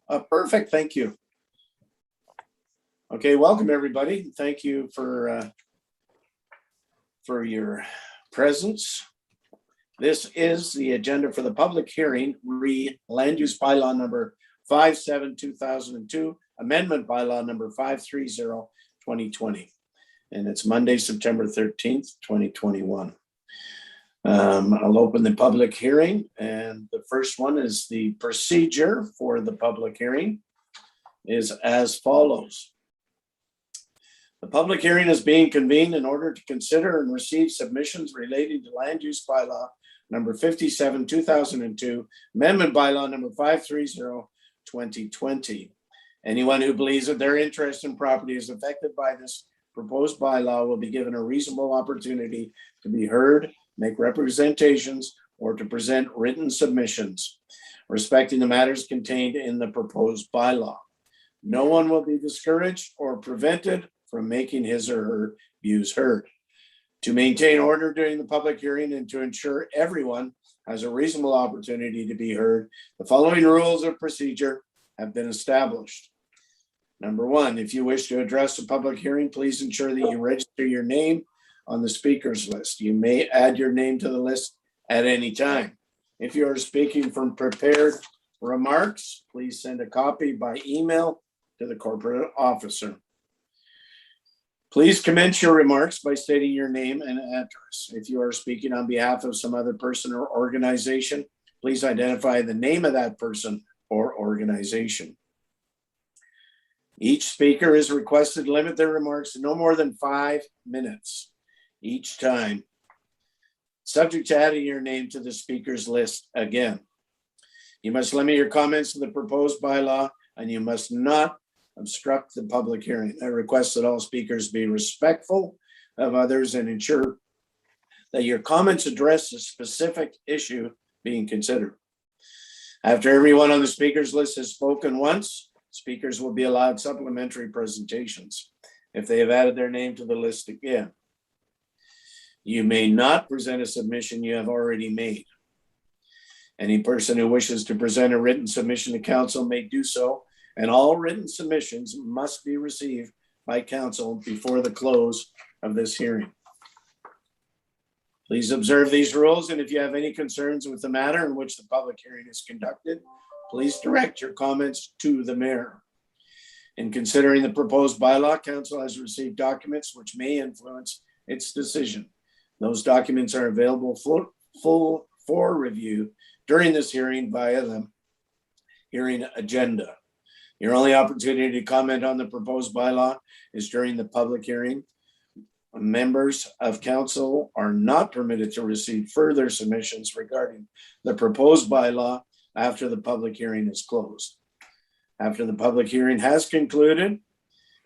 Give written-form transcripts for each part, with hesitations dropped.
Perfect, thank you. Okay, welcome everybody. Thank you for your presence. This is the agenda for the public hearing, Land Use Bylaw number 57/2002, Amendment Bylaw number 530/2020. And it's Monday, September 13th, 2021. I'll open the public hearing, and the first one is the procedure for the public hearing is as follows. The public hearing is being convened in order to consider and receive submissions relating to Land Use Bylaw number 57/2002, Amendment Bylaw number 530/2020. Anyone who believes that their interest in property is affected by this proposed bylaw will be given a reasonable opportunity to be heard, make representations, or to present written submissions respecting the matters contained in the proposed bylaw. No one will be discouraged or prevented from making his or her views heard. To maintain order during the public hearing and to ensure everyone has a reasonable opportunity to be heard, the following rules of procedure have been established. Number one, if you wish to address a public hearing, please ensure that you register your name on the speakers list. You may add your name to the list at any time. If you are speaking from prepared remarks, please send a copy by email to the corporate officer. Please commence your remarks by stating your name and address. If you are speaking on behalf of some other person or organization, please identify the name of that person or organization. Each speaker is requested to limit their remarks to no more than 5 minutes each time, subject to adding your name to the speakers list again. You must limit your comments to the proposed bylaw, and you must not obstruct the public hearing. I request that all speakers be respectful of others and ensure that your comments address a specific issue being considered. After everyone on the speakers list has spoken once, speakers will be allowed supplementary presentations if they have added their name to the list again. You may not present a submission you have already made. Any person who wishes to present a written submission to council may do so, and all written submissions must be received by council before the close of this hearing. Please observe these rules, and if you have any concerns with the matter in which the public hearing is conducted, please direct your comments to the mayor. In considering the proposed bylaw, council has received documents which may influence its decision. Those documents are available for review during this hearing via the hearing agenda. Your only opportunity to comment on the proposed bylaw is during the public hearing. Members of council are not permitted to receive further submissions regarding the proposed bylaw after the public hearing is closed. After the public hearing has concluded,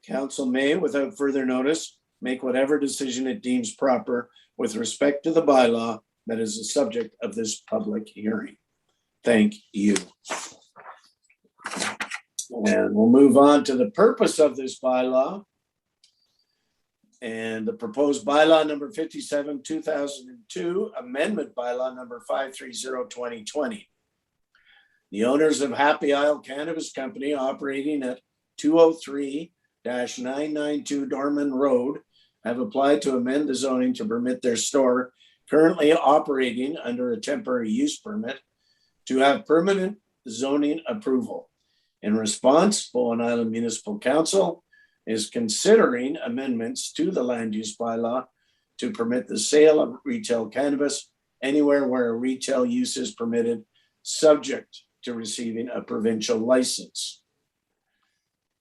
council may, without further notice, make whatever decision it deems proper with respect to the bylaw that is the subject of this public hearing. Thank you. And we'll move on to the purpose of this bylaw. And the proposed bylaw number 57/2002, Amendment Bylaw number 530/2020. The owners of Happy Isle Cannabis Company operating at 203-992 Dorman Road have applied to amend the zoning to permit their store currently operating under a temporary use permit to have permanent zoning approval. In response, Bowen Island Municipal Council is considering amendments to the land use bylaw to permit the sale of retail cannabis anywhere where a retail use is permitted, subject to receiving a provincial license.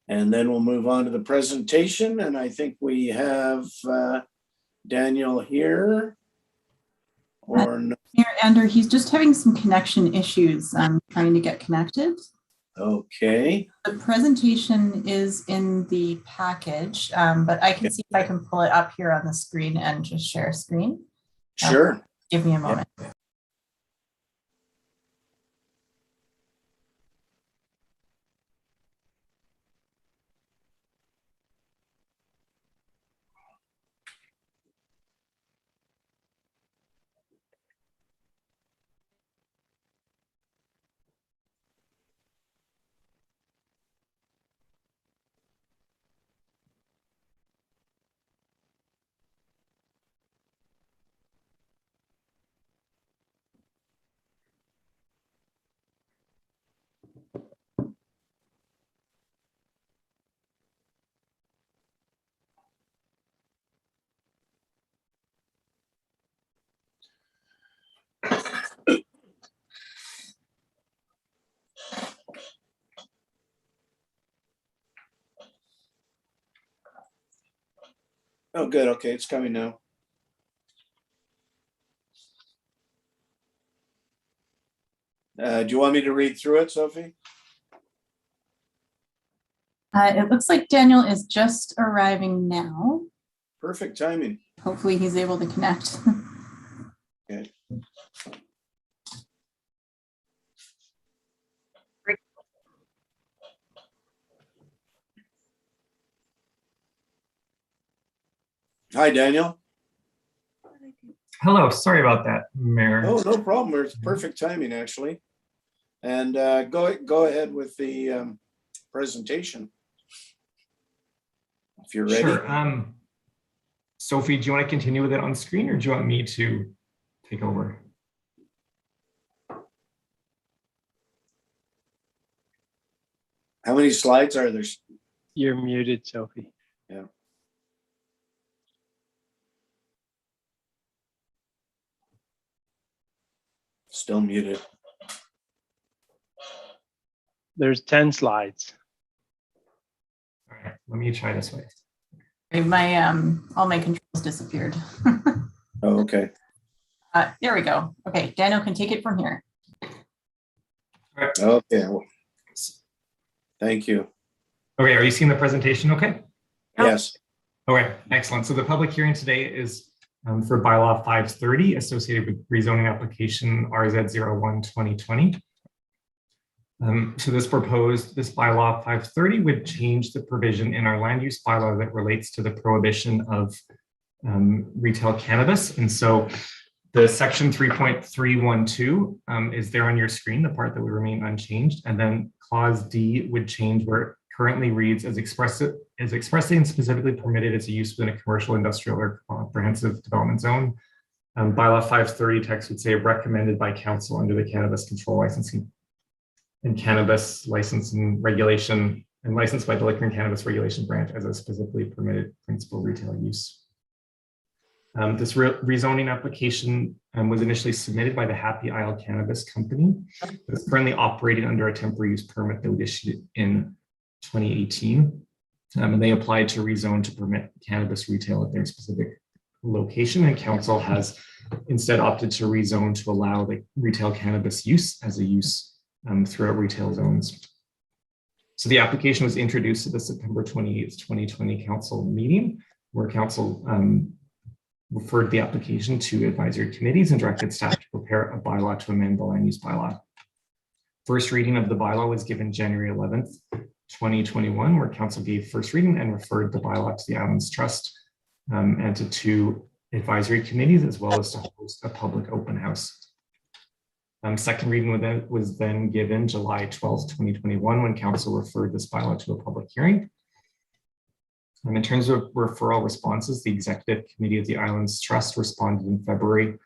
And then we'll move on to the presentation. And I think we have Daniel here. Or no? Here, Andrew, he's just having some connection issues. I'm trying to get connected. Okay. The presentation is in the package, but I can see if I can pull it up here on the screen and just share screen. Sure. Give me a moment. Yeah. Oh, good. Okay, it's coming now. Do you want me to read through it, Sophie? It looks like Daniel is just arriving now. Perfect timing. Hopefully he's able to connect. Okay. Hi, Daniel. Hello, sorry about that, Mayor. Oh, no problem. It's perfect timing, actually. And go ahead with the presentation, if you're ready. Sure. Sophie, do you want to continue with it on screen, or do you want me to take over? How many slides are there? You're muted, Sophie. Yeah. Still muted. There's 10 slides. All right, let me try this way. My all my controls disappeared. Oh, okay. There we go. Okay, Daniel can take it from here. Okay. Well, thank you. Okay, are you seeing the presentation okay? Yes. Okay, excellent. So the public hearing today is for bylaw 530 associated with rezoning application RZ01-2020. So this bylaw 530 would change the provision in our land use bylaw that relates to the prohibition of retail cannabis. And so the section 3.312 is there on your screen, the part that would remain unchanged. And then clause D would change where it currently reads as expressly and specifically permitted as a use within a commercial, industrial, or comprehensive development zone. Bylaw 530 text would say recommended by council under the Cannabis Control Licensing and Cannabis License and Regulation and licensed by the Liquor and Cannabis Regulation Branch as a specifically permitted principal retail use. This rezoning application was initially submitted by the Happy Isle Cannabis Company. It's currently operating under a temporary use permit that was issued in 2018. And they applied to rezone to permit cannabis retail at their specific location. And council has instead opted to rezone to allow the retail cannabis use as a use throughout retail zones. So the application was introduced at the September 28th, 2020 council meeting, where council referred the application to advisory committees and directed staff to prepare a bylaw to amend the land use bylaw. First reading of the bylaw was given January 11th, 2021, where council gave first reading and referred the bylaw to the Islands Trust and to 2 advisory committees, as well as to host a public open house. Second reading was then given July 12th, 2021, when council referred this bylaw to a public hearing. In terms of referral responses, the Executive Committee of the Islands Trust responded in February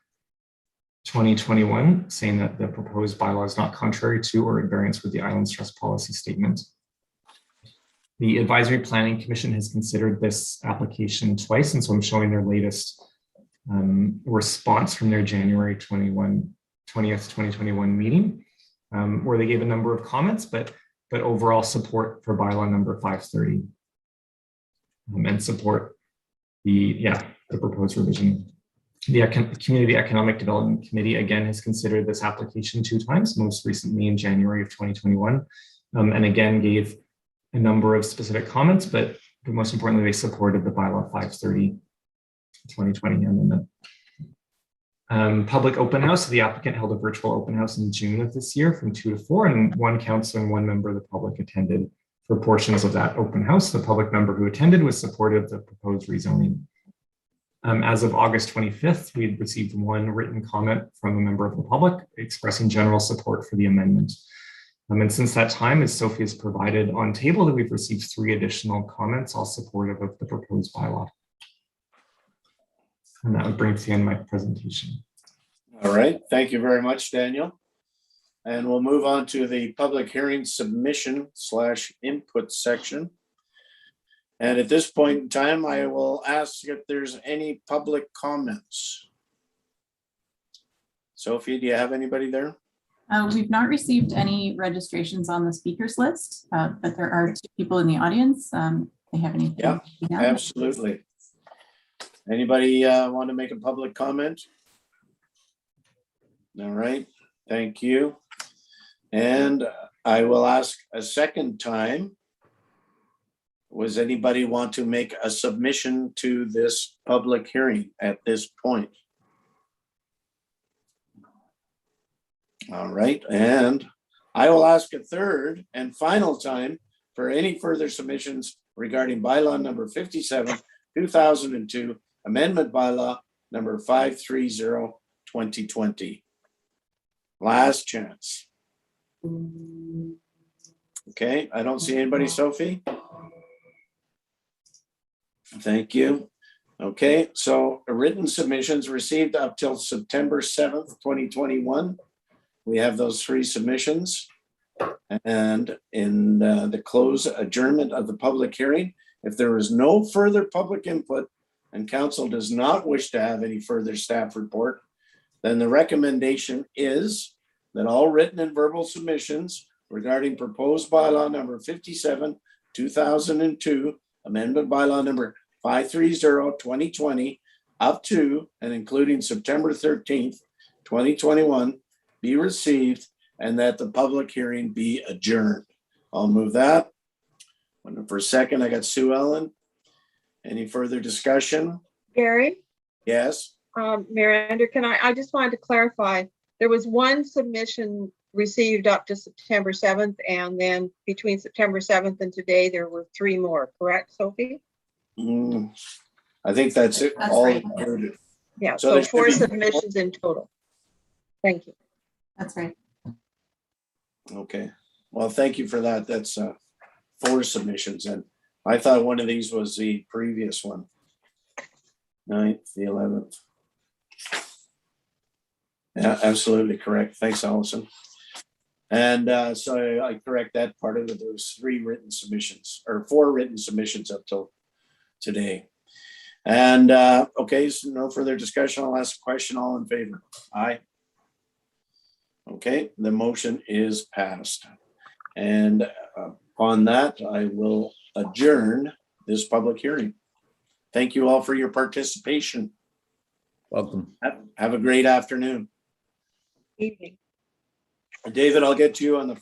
2021, saying that the proposed bylaw is not contrary to or at variance with the Islands Trust policy statement. The Advisory Planning Commission has considered this application twice, and so I'm showing their latest response from their January 20th, 2021 meeting, where they gave a number of comments, but overall support for bylaw number 530 and support the proposed revision. The Community Economic Development Committee again has considered this application 2 times, most recently in January of 2021, and again gave a number of specific comments, but most importantly, they supported the bylaw 530 2020 amendment. Public open house. The applicant held a virtual open house in June of this year from 2 to 4, and 1 councillor and 1 member of the public attended for portions of that open house. The public member who attended was supportive of the proposed rezoning. As of August 25th, we had received 1 written comment from a member of the public expressing general support for the amendment. And since that time, as Sophie has provided on table, that we've received 3 additional comments, all supportive of the proposed bylaw. And that would bring to the end my presentation. All right. Thank you very much, Daniel. And we'll move on to the public hearing submission / input section. And at this point in time, I will ask if there's any public comments. Sophie, do you have anybody there? We've not received any registrations on the speakers list, but there are 2 people in the audience. They have anything? Yeah, absolutely. Anybody want to make a public comment? All right, thank you. And I will ask a second time. Was anybody want to make a submission to this public hearing at this point? All right, and I will ask a third and final time for any further submissions regarding bylaw number 57, 2002, amendment bylaw number 530, 2020. Last chance. Okay, I don't see anybody, Sophie. Thank you. Okay, so written submissions received up till September 7th, 2021. We have those 3 submissions. And in the close adjournment of the public hearing, if there is no further public input and council does not wish to have any further staff report, then the recommendation is that all written and verbal submissions regarding proposed bylaw number 57, 2002, amendment bylaw number 530, 2020, up to and including September 13th, 2021, be received and that the public hearing be adjourned. I'll move that. For a second, I got Sue Ellen. Any further discussion? Gary, Yes. Miranda, I just wanted to clarify, there was 1 submission received up to September 7th, and then between September 7th and today, there were 3 more, correct, Sophie? I think that's it. That's All right. included. Yeah, So so there should 4 be- submissions in total. Thank you. That's right. Okay. Well, thank you for that. That's 4 submissions. And I thought one of these was the previous one. 9th, the 11th. Yeah, absolutely correct. Thanks, Allison. And so I correct that part of it. There was 3 written submissions or 4 written submissions up till today. And okay, so no further discussion. I'll ask a question. All in favor? Aye. Okay, the motion is passed. And upon that, I will adjourn this public hearing. Thank you all for your participation. Welcome. Have a great afternoon. Evening. David, I'll get to you on the